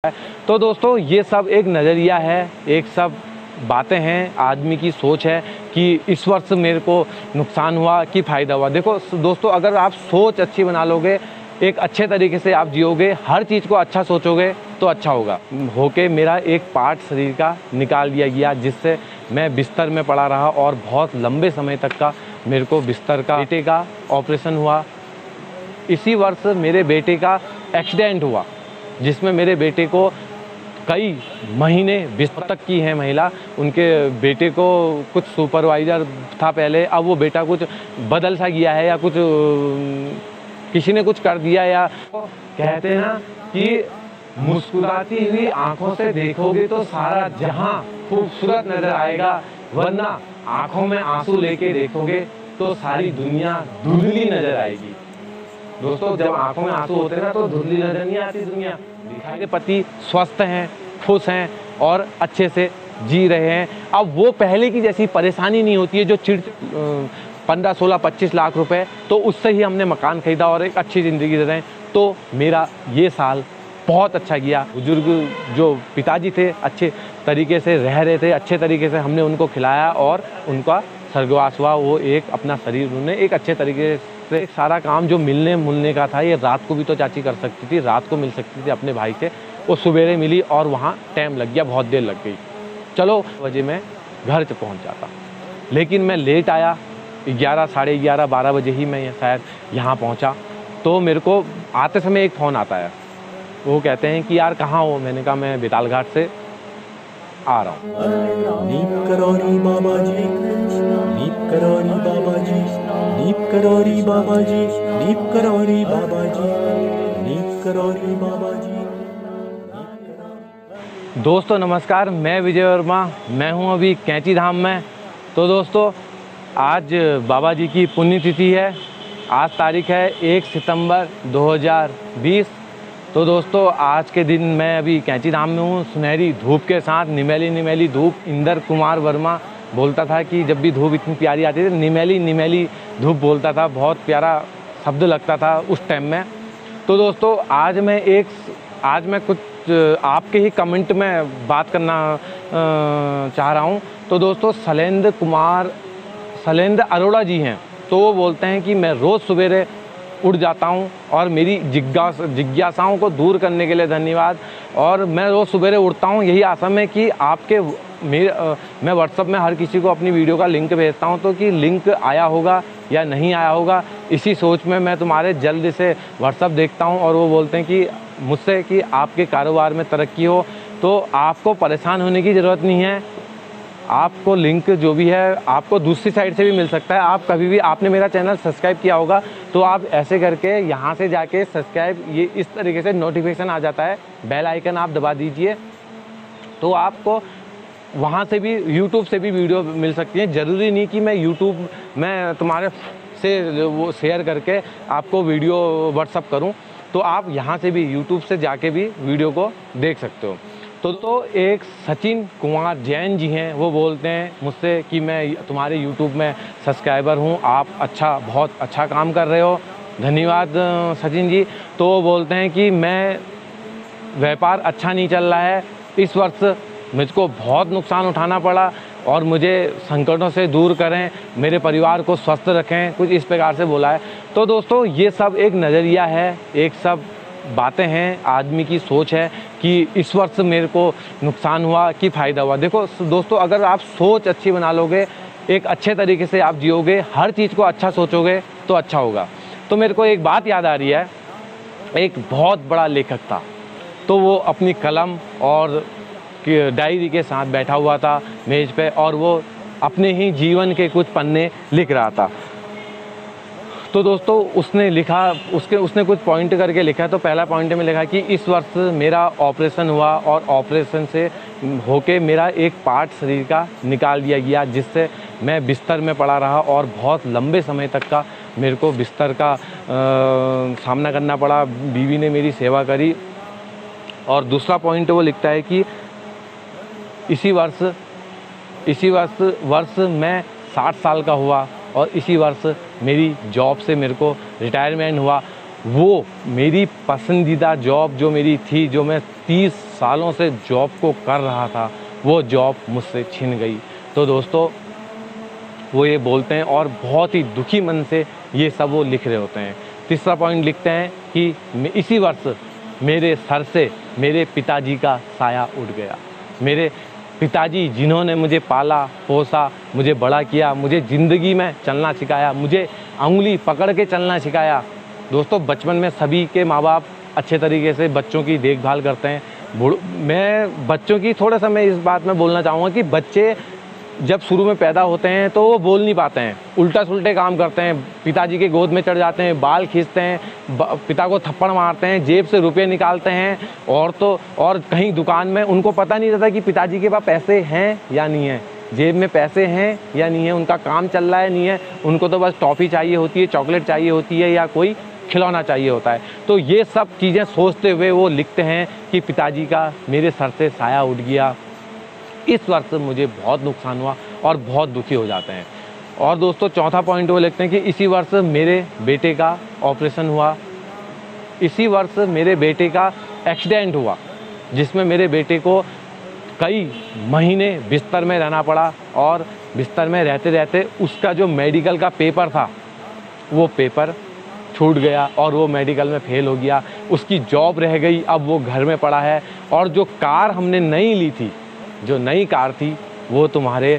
तो दोस्तों ये सब एक नज़रिया है, एक सब बातें हैं, आदमी की सोच है कि इस वर्ष मेरे को नुकसान हुआ कि फ़ायदा हुआ। देखो दोस्तों, अगर आप सोच अच्छी बना लोगे, एक अच्छे तरीके से आप जियोगे, हर चीज़ को अच्छा सोचोगे तो अच्छा होगा। होके मेरा एक पार्ट शरीर का निकाल दिया गया, जिससे मैं बिस्तर में पड़ा रहा और बहुत लंबे समय तक का मेरे को बिस्तर का बेटे का ऑपरेशन हुआ। इसी वर्ष मेरे बेटे का एक्सीडेंट हुआ, जिसमें मेरे बेटे को कई महीने बिस्तर तक की है महिला, उनके बेटे को कुछ सुपरवाइज़र था पहले, अब वो बेटा कुछ बदल सा गया है या कुछ किसी ने कुछ कर दिया। या कहते हैं ना कि मुस्कुराती हुई आंखों से देखोगे तो सारा जहां खूबसूरत नजर आएगा, वरना आंखों में आंसू लेके देखोगे तो सारी दुनिया धुंधली नजर आएगी। दोस्तों, जब आंखों में आंसू होते हैं ना तो धुंधली नजर नहीं आती दुनिया। दिखाई दे पति स्वस्थ हैं, खुश हैं और अच्छे से जी रहे हैं। अब वो पहले की जैसी परेशानी नहीं होती है जो 15, 16, 25 लाख रुपए, तो उससे ही हमने मकान खरीदा और एक अच्छी ज़िंदगी दे रहे हैं। तो मेरा ये साल बहुत अच्छा गया। बुजुर्ग जो पिताजी थे अच्छे तरीके से रह रहे थे, अच्छे तरीके से हमने उनको खिलाया और उनका स्वर्गवास हुआ। वो एक अपना शरीर उन्होंने एक अच्छे तरीके से, सारा काम जो मिलने मुलने का था, ये रात को भी तो चाची कर सकती थी, रात को मिल सकती थी अपने भाई से, वो सवेरे मिली और वहाँ टाइम लग गया, बहुत देर लग गई। चलो बजे मैं घर से पहुँच जाता, लेकिन मैं लेट आया, 11, साढ़े 11, 12 बजे ही मैं शायद यहाँ पहुँचा। तो मेरे को आते समय एक फ़ोन आता है, वो कहते हैं कि यार कहाँ हो? मैंने कहा मैं बेताल घाट से आ रहा हूँ। नीप करौरी बाबा जी, नीप करौरी बाबा जी, नीप करौरी बाबा जी, नीप करौरी बाबा जी, नीप करौरी बाबा जी। दोस्तों नमस्कार, मैं विजय वर्मा, मैं हूँ अभी कैंची धाम में। तो दोस्तों आज बाबा जी की पुण्यतिथि है। आज तारीख है 1 सितंबर 2020। तो दोस्तों आज के दिन मैं अभी कैंची धाम में हूँ, सुनहरी धूप के साथ, निमेली निमेली धूप। इंदर कुमार वर्मा बोलता था कि जब भी धूप इतनी प्यारी आती थी, निमेली निमेली धूप बोलता था, बहुत प्यारा शब्द लगता था उस टाइम में। तो दोस्तों आज मैं कुछ आपके ही कमेंट में बात करना चाह रहा हूँ। तो दोस्तों शैलेंद्र अरोड़ा जी हैं, तो वो बोलते हैं कि मैं रोज़ सवेरे उठ जाता हूँ और मेरी जिज्ञासाओं को दूर करने के लिए धन्यवाद। और मैं रोज़ सवेरे उठता हूँ यही आशा में कि मैं व्हाट्सअप में हर किसी को अपनी वीडियो का लिंक भेजता हूँ, तो कि लिंक आया होगा या नहीं आया होगा, इसी सोच में मैं तुम्हारे जल्द से व्हाट्सअप देखता हूँ। और वो बोलते हैं कि मुझसे कि आपके कारोबार में तरक्की हो, तो आपको परेशान होने की ज़रूरत नहीं है। आपको लिंक जो भी है आपको दूसरी साइड से भी मिल सकता है। आप कभी भी, आपने मेरा चैनल सब्सक्राइब किया होगा तो आप ऐसे करके यहाँ से जाके सब्सक्राइब, ये इस तरीके से नोटिफिकेशन आ जाता है, बेल आइकन आप दबा दीजिए, तो आपको वहाँ से भी, यूट्यूब से भी वीडियो मिल सकती है। ज़रूरी नहीं कि मैं यूट्यूब में तुम्हारे से वो शेयर करके आपको वीडियो व्हाट्सअप करूँ, तो आप यहाँ से भी, यूट्यूब से जाके भी वीडियो को देख सकते हो। तो एक सचिन कुमार जैन जी हैं, वो बोलते हैं मुझसे कि मैं तुम्हारे यूट्यूब में सब्सक्राइबर हूँ, आप बहुत अच्छा काम कर रहे हो, धन्यवाद सचिन जी। तो वो बोलते हैं कि मैं व्यापार अच्छा नहीं चल रहा है, इस वर्ष मुझको बहुत नुकसान उठाना पड़ा और मुझे संकटों से दूर करें, मेरे परिवार को स्वस्थ रखें, कुछ इस प्रकार से बोला है। तो दोस्तों ये सब एक नज़रिया है, एक सब बातें हैं, आदमी की सोच है कि इस वर्ष मेरे को नुकसान हुआ कि फ़ायदा हुआ। देखो दोस्तों, अगर आप सोच अच्छी बना लोगे, एक अच्छे तरीके से आप जियोगे, हर चीज़ को अच्छा सोचोगे तो अच्छा होगा। तो मेरे को एक बात याद आ रही है, एक बहुत बड़ा लेखक था, तो वो अपनी कलम और डायरी के साथ बैठा हुआ था मेज़ पे, और वो अपने ही जीवन के कुछ पन्ने लिख रहा था। तो दोस्तों उसने कुछ पॉइंट करके लिखा है। तो पहला पॉइंट में लिखा कि इस वर्ष मेरा ऑपरेशन हुआ और ऑपरेशन से होके मेरा एक पार्ट शरीर का निकाल दिया गया, जिससे मैं बिस्तर में पड़ा रहा और बहुत लंबे समय तक का मेरे को बिस्तर का सामना करना पड़ा। बीवी ने मेरी सेवा करी। और दूसरा पॉइंट वो लिखता है कि इसी वर्ष मैं 60 साल का हुआ और इसी वर्ष मेरी जॉब से मेरे को रिटायरमेंट हुआ। वो मेरी पसंदीदा जॉब जो मेरी थी, जो मैं 30 सालों से जॉब को कर रहा था वो जॉब मुझसे छिन गई। तो दोस्तों वो ये बोलते हैं और बहुत ही दुखी मन से ये सब वो लिख रहे होते हैं। तीसरा पॉइंट लिखते हैं कि इसी वर्ष मेरे सर से मेरे पिताजी का साया उठ गया। मेरे पिताजी जिन्होंने मुझे पाला पोसा, मुझे बड़ा किया, मुझे ज़िंदगी में चलना सिखाया, मुझे उंगली पकड़ के चलना सिखाया। दोस्तों बचपन में सभी के माँ बाप अच्छे तरीके से बच्चों की देखभाल करते हैं। मैं बच्चों की थोड़ा सा मैं इस बात में बोलना चाहूँगा कि बच्चे जब शुरू में पैदा होते हैं तो वो बोल नहीं पाते हैं, उल्टा सुल्टे काम करते हैं, पिताजी के गोद में चढ़ जाते हैं, बाल खींचते हैं, पिता को थप्पड़ मारते हैं, जेब से रुपए निकालते हैं, और कहीं दुकान में उनको पता नहीं रहता कि पिताजी के पास पैसे हैं या नहीं है, जेब में पैसे हैं या नहीं है, उनका काम चल रहा है नहीं है, उनको तो बस टॉफ़ी चाहिए होती है, चॉकलेट चाहिए होती है या कोई खिलौना चाहिए होता है। तो ये सब चीज़ें सोचते हुए वो लिखते हैं कि पिताजी का मेरे सर से साया उठ गया। इस वर्ष मुझे बहुत नुकसान हुआ और बहुत दुखी हो जाते हैं। और दोस्तों चौथा पॉइंट वो लिखते हैं कि इसी वर्ष मेरे बेटे का ऑपरेशन हुआ, इसी वर्ष मेरे बेटे का एक्सीडेंट हुआ, जिसमें मेरे बेटे को कई महीने बिस्तर में रहना पड़ा और बिस्तर में रहते रहते उसका जो मेडिकल का पेपर था वो पेपर छूट गया और वो मेडिकल में फेल हो गया, उसकी जॉब रह गई, अब वो घर में पड़ा है। और जो कार हमने नई ली थी, जो नई कार थी वो तुम्हारे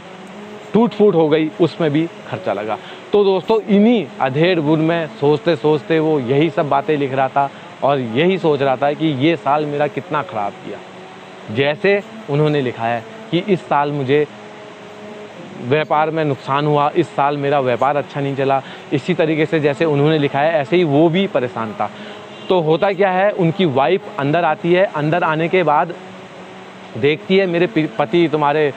टूट फूट हो गई, उसमें भी खर्चा लगा। तो दोस्तों इन्हीं अधेड़ बुन में सोचते सोचते वो यही सब बातें लिख रहा था और यही सोच रहा था कि ये साल मेरा कितना ख़राब किया। जैसे उन्होंने लिखा है कि इस साल मुझे व्यापार में नुकसान हुआ, इस साल मेरा व्यापार अच्छा नहीं चला, इसी तरीके से जैसे उन्होंने लिखा है ऐसे ही वो भी परेशान था। तो होता क्या है, उनकी वाइफ अंदर आती है, अंदर आने के बाद देखती है मेरे पति तुम्हारे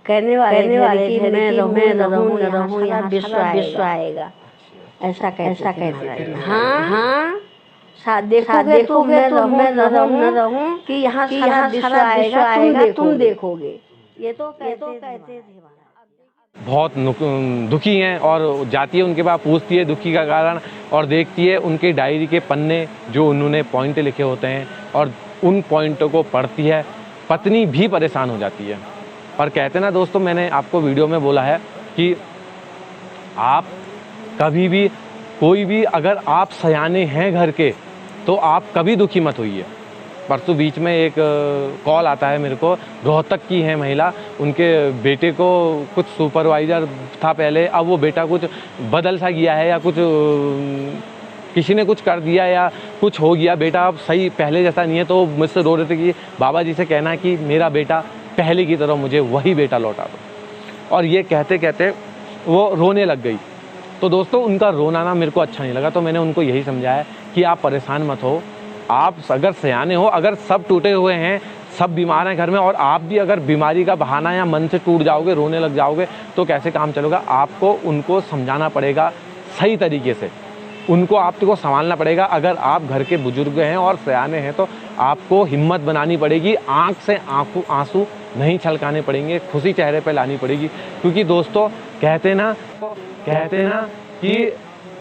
कहने वाले कि मैं रहूं यहाँ विश्व आएगा, ऐसा कहते हैं। हाँ देखोगे तो मैं रहूं कि यहाँ विश्व आएगा, तुम देखोगे। ये तो कहते थे। बहुत दुखी हैं और जाती है उनके पास, पूछती है दुखी का कारण और देखती है उनके डायरी के पन्ने जो उन्होंने पॉइंट लिखे होते हैं और उन पॉइंटों को पढ़ती है। पत्नी भी परेशान हो जाती है। पर कहते ना दोस्तों, मैंने आपको वीडियो में बोला है कि आप कभी भी कोई भी अगर आप सयाने हैं घर के तो आप कभी दुखी मत होइए। परसों बीच में एक कॉल आता है मेरे को, रोहतक की है महिला, उनके बेटे को कुछ सुपरवाइज़र था पहले, अब वो बेटा कुछ बदल सा गया है या कुछ किसी ने कुछ कर दिया या कुछ हो गया, बेटा अब सही पहले जैसा नहीं है। तो मुझसे रो रहे थे कि बाबा जी से कहना है कि मेरा बेटा पहले की तरह मुझे वही बेटा लौटा दो। और ये कहते कहते वो रोने लग गई। तो दोस्तों उनका रोना ना मेरे को अच्छा नहीं लगा, तो मैंने उनको यही समझाया कि आप परेशान मत हो, आप अगर सयाने हो, अगर सब टूटे हुए हैं, सब बीमार हैं घर में और आप भी अगर बीमारी का बहाना या मन से टूट जाओगे, रोने लग जाओगे तो कैसे काम चलेगा। आपको उनको समझाना पड़ेगा सही तरीके से, उनको आपको संभालना पड़ेगा। अगर आप घर के बुजुर्ग हैं और सयाने हैं तो आपको हिम्मत बनानी पड़ेगी, आँख से आंसू नहीं छलकाने पड़ेंगे, खुशी चेहरे पे लानी पड़ेगी। क्योंकि दोस्तों कहते ना कि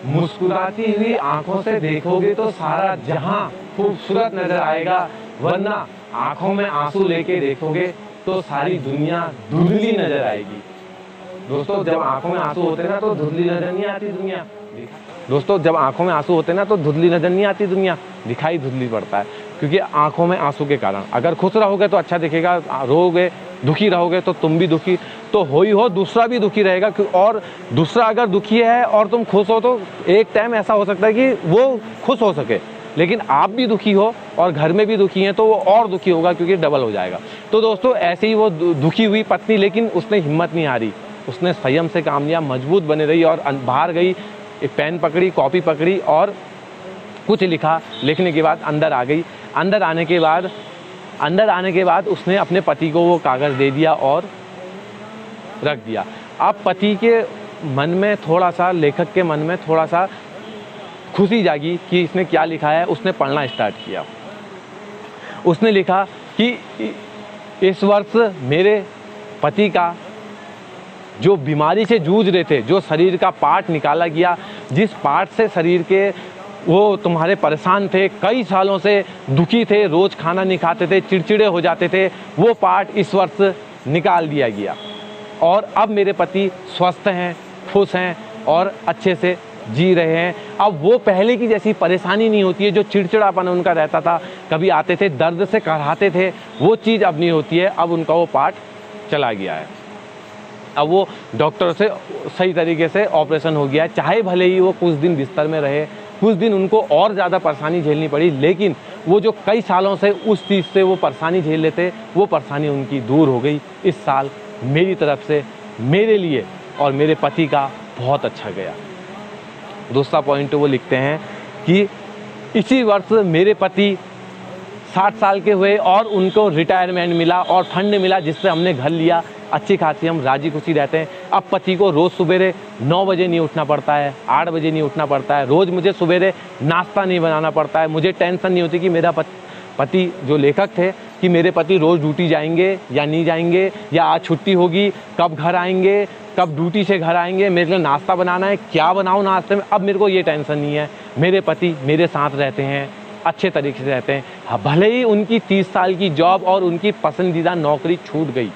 मुस्कुराती हुई आंखों से देखोगे तो सारा जहां खूबसूरत नजर आएगा, वरना आंखों में आंसू लेके देखोगे तो सारी दुनिया धुंधली नजर आएगी। दोस्तों जब आंखों में आंसू होते ना तो धुंधली नजर नहीं आती दुनिया। दोस्तों जब आंखों में आंसू होते ना तो धुंधली नजर नहीं आती दुनिया, दिखाई धुंधली पड़ता है। क्योंकि आंखों में आंसू के कारण, अगर खुश रहोगे तो अच्छा दिखेगा, रोगे दुखी रहोगे तो तुम भी दुखी तो हो, दूसरा भी दुखी रहेगा। और दूसरा अगर दुखी है और तुम खुश हो तो एक टाइम ऐसा हो सकता है कि वो खुश हो सके, लेकिन आप भी दुखी हो और घर में भी दुखी हैं तो वो और दुखी होगा, क्योंकि डबल हो जाएगा। तो दोस्तों ऐसे ही वो दुखी हुई पत्नी, लेकिन उसने हिम्मत नहीं हारी, उसने संयम से काम लिया, मजबूत बने रही और बाहर गई, एक पेन पकड़ी, कॉपी पकड़ी और कुछ लिखा। लिखने के बाद अंदर आ गई। अंदर आने के बाद उसने अपने पति को वो कागज़ दे दिया और रख दिया। अब पति के मन में थोड़ा सा, लेखक के मन में थोड़ा सा खुशी जागी कि इसने क्या लिखा है। उसने पढ़ना स्टार्ट किया। उसने लिखा कि इस वर्ष मेरे पति का जो बीमारी से जूझ रहे थे, जो शरीर का पार्ट निकाला गया, जिस पार्ट से शरीर के वो तुम्हारे परेशान थे, कई सालों से दुखी थे, रोज़ खाना नहीं खाते थे, चिड़चिड़े हो जाते थे, वो पार्ट इस वर्ष निकाल दिया गया। और अब मेरे पति स्वस्थ हैं, खुश हैं और अच्छे से जी रहे हैं। अब वो पहले की जैसी परेशानी नहीं होती है, जो चिड़चिड़ापन उनका रहता था, कभी आते थे दर्द से कराहते थे, वो चीज़ अब नहीं होती है। अब उनका वो पार्ट चला गया है। अब वो डॉक्टर से सही तरीके से ऑपरेशन हो गया है। चाहे भले ही वो कुछ दिन बिस्तर में रहे, कुछ दिन उनको और ज़्यादा परेशानी झेलनी पड़ी, लेकिन वो जो कई सालों से उस चीज़ से वो परेशानी झेल लेते, वो परेशानी उनकी दूर हो गई। इस साल मेरी तरफ से मेरे लिए और मेरे पति का बहुत अच्छा गया। दूसरा पॉइंट वो लिखते हैं कि इसी वर्ष मेरे पति 60 साल के हुए और उनको रिटायरमेंट मिला और फंड मिला, जिससे हमने घर लिया। अच्छी खासी हम राजी खुशी रहते हैं। अब पति को रोज़ सुबेरे 9 बजे नहीं उठना पड़ता है, 8 बजे नहीं उठना पड़ता है, रोज़ मुझे सुबेरे नाश्ता नहीं बनाना पड़ता है। मुझे टेंशन नहीं होती कि मेरा पति जो लेखक थे कि मेरे पति रोज़ ड्यूटी जाएंगे या नहीं जाएंगे, या आज छुट्टी होगी, कब घर आएंगे, कब ड्यूटी से घर आएंगे, मेरे लिए नाश्ता बनाना है, क्या बनाऊँ नाश्ते में। अब मेरे को ये टेंशन नहीं है। मेरे पति मेरे साथ रहते हैं, अच्छे तरीके से रहते हैं। हाँ, भले ही उनकी 30 साल की जॉब और उनकी पसंदीदा नौकरी छूट गई,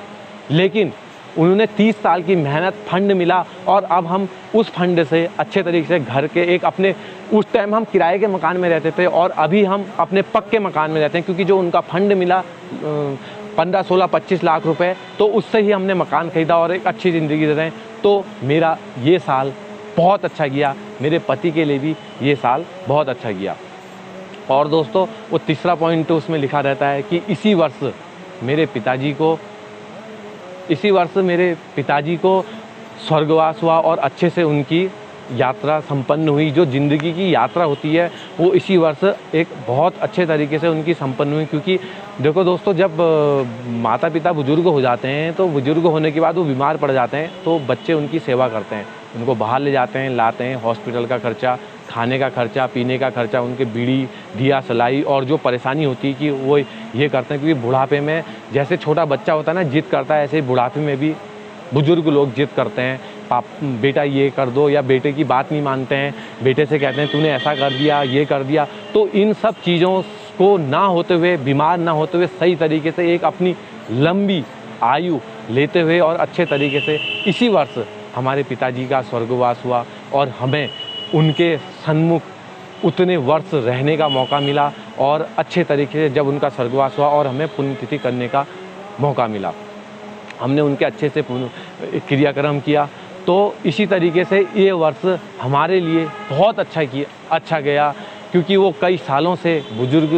लेकिन उन्होंने 30 साल की मेहनत, फंड मिला और अब हम उस फंड से अच्छे तरीके से घर के एक अपने, उस टाइम हम किराए के मकान में रहते थे और अभी हम अपने पक्के मकान में रहते हैं, क्योंकि जो उनका फंड मिला 15, 16, 25 लाख रुपए, तो उससे ही हमने मकान खरीदा और एक अच्छी ज़िंदगी दे रहे हैं। तो मेरा ये साल बहुत अच्छा गया, मेरे पति के लिए भी ये साल बहुत अच्छा गया। और दोस्तों, वो तीसरा पॉइंट तो उसमें लिखा रहता है कि इसी वर्ष मेरे पिताजी को स्वर्गवास हुआ और अच्छे से उनकी यात्रा संपन्न हुई। जो ज़िंदगी की यात्रा होती है वो इसी वर्ष एक बहुत अच्छे तरीके से उनकी संपन्न हुई। क्योंकि देखो दोस्तों, जब माता पिता बुजुर्ग हो जाते हैं, तो बुजुर्ग होने के बाद वो बीमार पड़ जाते हैं, तो बच्चे उनकी सेवा करते हैं, उनको बाहर ले जाते हैं, लाते हैं, हॉस्पिटल का खर्चा, खाने का खर्चा, पीने का खर्चा, उनके बीड़ी, दिया सलाई और जो परेशानी होती है कि वो ये करते हैं। क्योंकि बुढ़ापे में जैसे छोटा बच्चा होता है ना, जिद करता है, ऐसे ही बुढ़ापे में भी बुजुर्ग लोग जिद करते हैं, बेटा ये कर दो, या बेटे की बात नहीं मानते हैं, बेटे से कहते हैं तूने ऐसा कर दिया, ये कर दिया। तो इन सब चीज़ों को ना होते हुए, बीमार ना होते हुए, सही तरीके से एक अपनी लंबी आयु लेते हुए और अच्छे तरीके से इसी वर्ष हमारे पिताजी का स्वर्गवास हुआ और हमें उनके सन्मुख उतने वर्ष रहने का मौका मिला और अच्छे तरीके से जब उनका स्वर्गवास हुआ और हमें पुण्यतिथि करने का मौका मिला, हमने उनके अच्छे से क्रियाक्रम किया। तो इसी तरीके से ये वर्ष हमारे लिए बहुत अच्छा गया, क्योंकि वो कई सालों से बुजुर्ग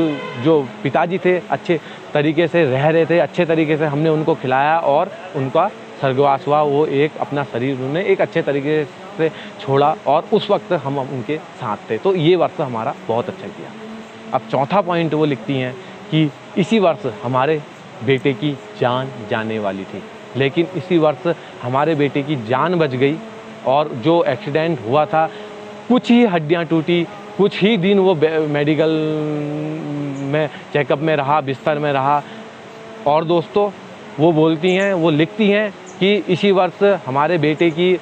जो पिताजी थे अच्छे तरीके से रह रहे थे, अच्छे तरीके से हमने उनको खिलाया और उनका स्वर्गवास हुआ। वो एक अपना शरीर उन्होंने एक अच्छे तरीके से छोड़ा और उस वक्त हम उनके साथ थे। तो ये वर्ष हमारा बहुत अच्छा किया। अब चौथा पॉइंट वो लिखती हैं कि इसी वर्ष हमारे बेटे की जान जाने वाली थी, लेकिन इसी वर्ष हमारे बेटे की जान बच गई। और जो एक्सीडेंट हुआ था, कुछ ही हड्डियां टूटी, कुछ ही दिन वो मेडिकल में चेकअप में रहा, बिस्तर में रहा। और दोस्तों, वो बोलती हैं, वो लिखती हैं कि इसी वर्ष हमारे बेटे की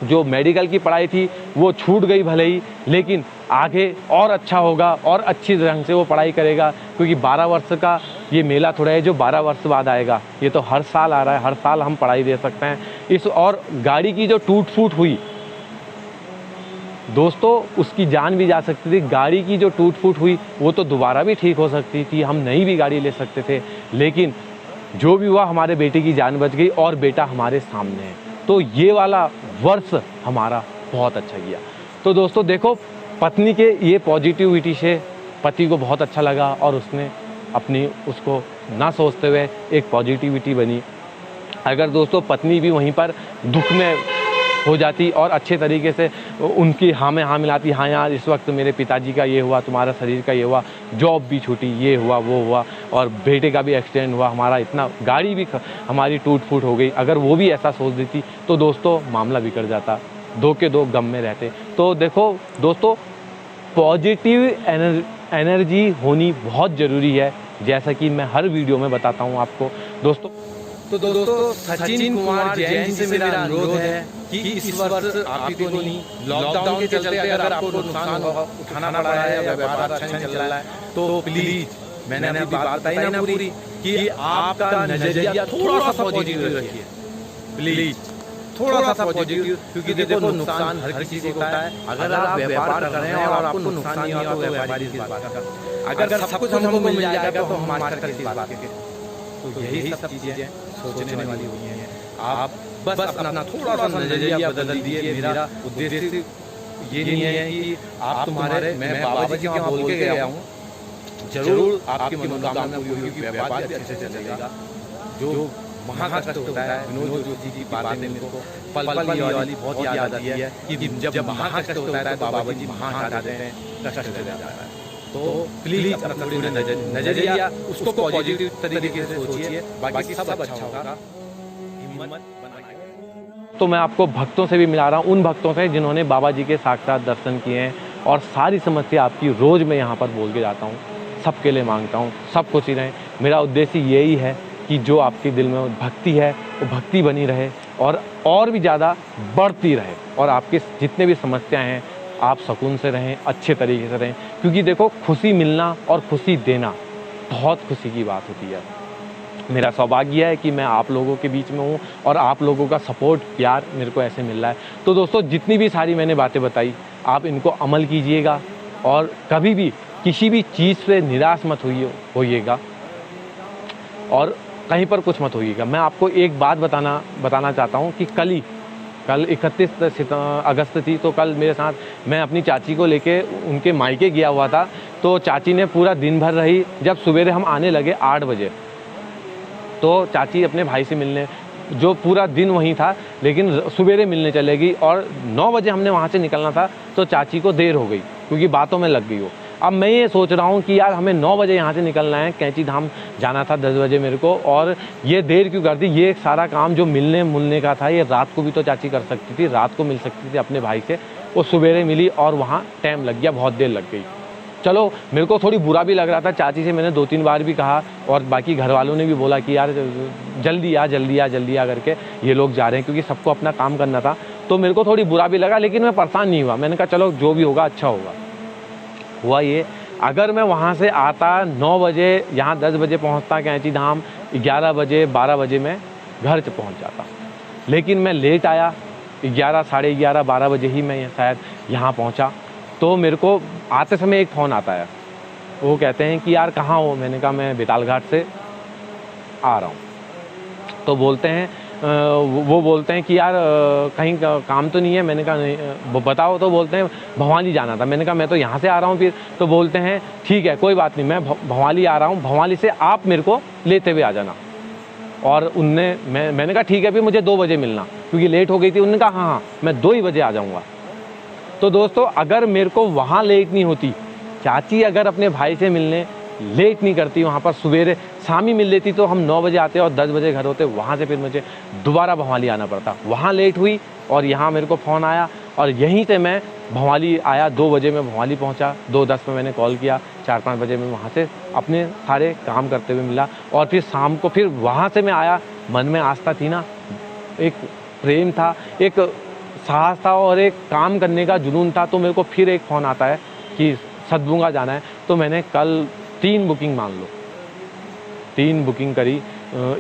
जो मेडिकल की पढ़ाई थी वो छूट गई भले ही, लेकिन आगे और अच्छा होगा और अच्छी ढंग से वो पढ़ाई करेगा। क्योंकि 12 वर्ष का ये मेला थोड़ा है जो 12 वर्ष बाद आएगा, ये तो हर साल आ रहा है, हर साल हम पढ़ाई दे सकते हैं इस। और गाड़ी की जो टूट फूट हुई दोस्तों, उसकी जान भी जा सकती थी। गाड़ी की जो टूट फूट हुई वो तो दोबारा भी ठीक हो सकती थी, हम नई भी गाड़ी ले सकते थे, लेकिन जो भी हुआ हमारे बेटे की जान बच गई और बेटा हमारे सामने है। तो ये वाला वर्ष हमारा बहुत अच्छा गया। तो दोस्तों देखो, पत्नी के ये पॉजिटिविटी से पति को बहुत अच्छा लगा और उसने अपनी उसको ना सोचते हुए एक पॉजिटिविटी बनी। अगर दोस्तों पत्नी भी वहीं पर दुख में हो जाती और अच्छे तरीके से उनकी हाँ में हाँ मिलाती, हाँ यार इस वक्त मेरे पिताजी का ये हुआ, तुम्हारा शरीर का ये हुआ, जॉब भी छूटी, ये हुआ वो हुआ और बेटे का भी एक्सीडेंट हुआ, हमारा इतना गाड़ी भी हमारी टूट फूट हो गई, अगर वो भी ऐसा सोच देती तो दोस्तों मामला बिगड़ जाता, दो के दो गम में रहते। तो देखो दोस्तों, पॉजिटिव एनर्जी होनी बहुत ज़रूरी है, जैसा कि मैं हर वीडियो में बताता हूँ आपको। दोस्तों तो दोस्तों सचिन कुमार जैन जी से मेरा अनुरोध है कि इस वर्ष आप ही को नहीं, लॉकडाउन के चलते अगर आपको नुकसान उठाना पड़ा है या व्यापार अच्छा नहीं चल रहा है तो प्लीज, मैंने अभी बात बताई ना पूरी, कि आपका नजरिया थोड़ा सा पॉजिटिव रखिए प्लीज, थोड़ा सा पॉजिटिव, क्योंकि देखो नुकसान हर किसी को होता है। अगर आप व्यापार कर रहे हैं और आपको नुकसान नहीं होता तो व्यापारी किस बात का, अगर सब कुछ हमको मिल जाएगा तो हम मास्टर किस बात के। तो यही सब चीजें सोचने वाली हुई हैं। आप बस अपना थोड़ा सा नजरिया बदल दीजिए। मेरा उद्देश्य ये नहीं है कि आप तुम्हारे, मैं बाबा जी के वहाँ बोल के गया हूँ, जरूर आपकी मनोकामना पूरी होगी, व्यापार भी अच्छे से चलेगा। जो महाकष्ट होता है, विनोद जोशी की बातें मेरे को पल पल ये वाली बहुत याद आती है कि जब महाकष्ट होता है तो बाबा जी महा हटा देते हैं, कष्ट चले जाता है। तो प्लीज अपना थोड़ी नजरिया उसको पॉजिटिव तरीके से सोचिए, बाकी सब अच्छा होगा। हिम्मत बनाइए। तो मैं आपको भक्तों से भी मिला रहा हूँ, उन भक्तों से जिन्होंने बाबा जी के साक्षात दर्शन किए हैं, और सारी समस्या आपकी रोज़ मैं यहाँ पर बोल के जाता हूँ, सबके लिए मांगता हूँ, सब खुशी रहें। मेरा उद्देश्य यही है कि जो आपके दिल में भक्ति है वो भक्ति बनी रहे और भी ज़्यादा बढ़ती रहे, और आपके जितने भी समस्याएं हैं आप सुकून से रहें, अच्छे तरीके से रहें। क्योंकि देखो, खुशी मिलना और खुशी देना बहुत खुशी की बात होती है। मेरा सौभाग्य है कि मैं आप लोगों के बीच में हूँ और आप लोगों का सपोर्ट, प्यार मेरे को ऐसे मिल रहा है। तो दोस्तों, जितनी भी सारी मैंने बातें बताई आप इनको अमल कीजिएगा, और कभी भी किसी भी चीज़ से निराश मत होइएगा, और कहीं पर कुछ मत होइएगा। मैं आपको एक बात बताना चाहता हूँ कि कल 31 अगस्त थी, तो कल मेरे साथ मैं अपनी चाची को लेके उनके मायके गया हुआ था। तो चाची ने पूरा दिन भर रही। जब सवेरे हम आने लगे 8 बजे, तो चाची अपने भाई से मिलने, जो पूरा दिन वहीं था, लेकिन सवेरे मिलने चलेगी, और 9 बजे हमने वहाँ से निकलना था, तो चाची को देर हो गई क्योंकि बातों में लग गई हो। अब मैं ये सोच रहा हूँ कि यार हमें 9 बजे यहाँ से निकलना है, कैंची धाम जाना था 10 बजे मेरे को, और ये देर क्यों कर दी। ये सारा काम जो मिलने का था, ये रात को भी तो चाची कर सकती थी, रात को मिल सकती थी अपने भाई से। वो सवेरे मिली और वहाँ टाइम लग गया, बहुत देर लग गई। चलो, मेरे को थोड़ी बुरा भी लग रहा था। चाची से मैंने 2-3 बार भी कहा, और बाकी घर वालों ने भी बोला कि यार जल्दी आ करके ये लोग जा रहे हैं, क्योंकि सबको अपना काम करना था। तो मेरे को थोड़ी बुरा भी लगा, लेकिन मैं परेशान नहीं हुआ। मैंने कहा चलो जो भी होगा अच्छा होगा। हुआ ये, अगर मैं वहाँ से आता 9 बजे, यहाँ 10 बजे पहुँचता कैंची धाम, 11 बजे 12 बजे मैं घर से पहुँच जाता। लेकिन मैं लेट आया, 11, साढ़े 11, 12 बजे ही मैं शायद यहाँ पहुँचा। तो मेरे को आते समय एक फ़ोन आता है, वो कहते हैं कि यार कहाँ हो। मैंने कहा मैं बेताल घाट से आ रहा हूँ। तो बोलते हैं वो बोलते हैं कि यार कहीं काम तो नहीं है। मैंने कहा नहीं। बताओ। तो बोलते हैं भवाली जाना था। मैंने कहा मैं तो यहाँ से आ रहा हूँ फिर। तो बोलते हैं ठीक है कोई बात नहीं, मैं भवाली आ रहा हूँ, भवाली से आप मेरे को लेते हुए आ जाना। और मैंने कहा ठीक है, फिर मुझे 2 बजे मिलना, क्योंकि लेट हो गई थी। उन्होंने कहा हाँ मैं 2 ही बजे आ जाऊँगा। तो दोस्तों, अगर मेरे को वहाँ लेट नहीं होती, चाची अगर अपने भाई से मिलने लेट नहीं करती, वहाँ पर सवेरे शाम ही मिल लेती, तो हम 9 बजे आते और 10 बजे घर होते। वहाँ से फिर मुझे दोबारा भवाली आना पड़ता। वहाँ लेट हुई और यहाँ मेरे को फ़ोन आया, और यहीं से मैं भवाली आया। 2 बजे मैं भवाली पहुँचा, 2:10 में मैंने कॉल किया, 4-5 बजे मैं वहाँ से अपने सारे काम करते हुए मिला। और फिर शाम को फिर वहाँ से मैं आया। मन में आस्था थी ना, एक प्रेम था, एक साहस था, और एक काम करने का जुनून था। तो मेरे को फिर एक फ़ोन आता है कि सतभुंगा जाना है। तो मैंने कल 3 बुकिंग मान लो, 3 बुकिंग करी,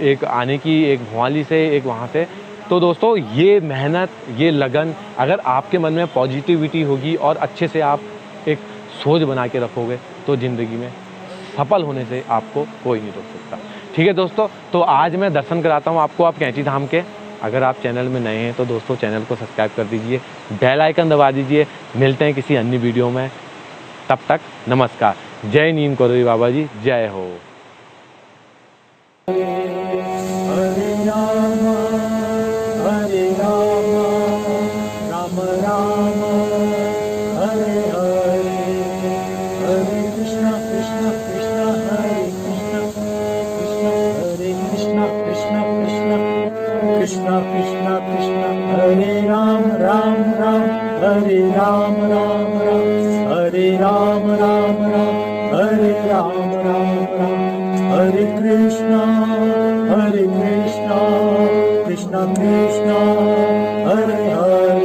एक आने की, एक भवाली से, एक वहाँ से। तो दोस्तों, ये मेहनत, ये लगन, अगर आपके मन में पॉजिटिविटी होगी और अच्छे से आप एक सोच बना के रखोगे, तो ज़िंदगी में सफल होने से आपको कोई नहीं रोक सकता। ठीक है दोस्तों, तो आज मैं दर्शन कराता हूँ आपको आप कैंची धाम के। अगर आप चैनल में नए हैं तो दोस्तों चैनल को सब्सक्राइब कर दीजिए, बेल आइकन दबा दीजिए। मिलते हैं किसी अन्य वीडियो में, तब तक नमस्कार। जय नीम करोड़ी बाबा जी, जय हो। हरे राम राम राम हरे हरे, हरे कृष्णा कृष्णा कृष्णा हरे कृष्णा, कृष्णा हरे कृष्णा कृष्णा कृष्णा कृष्णा कृष्णा कृष्णा हरे राम राम राम हरे राम राम राम हरे राम राम राम हरे राम राम राम हरे Krishna Hare Krishna, Krishna Krishna, Hare Hare.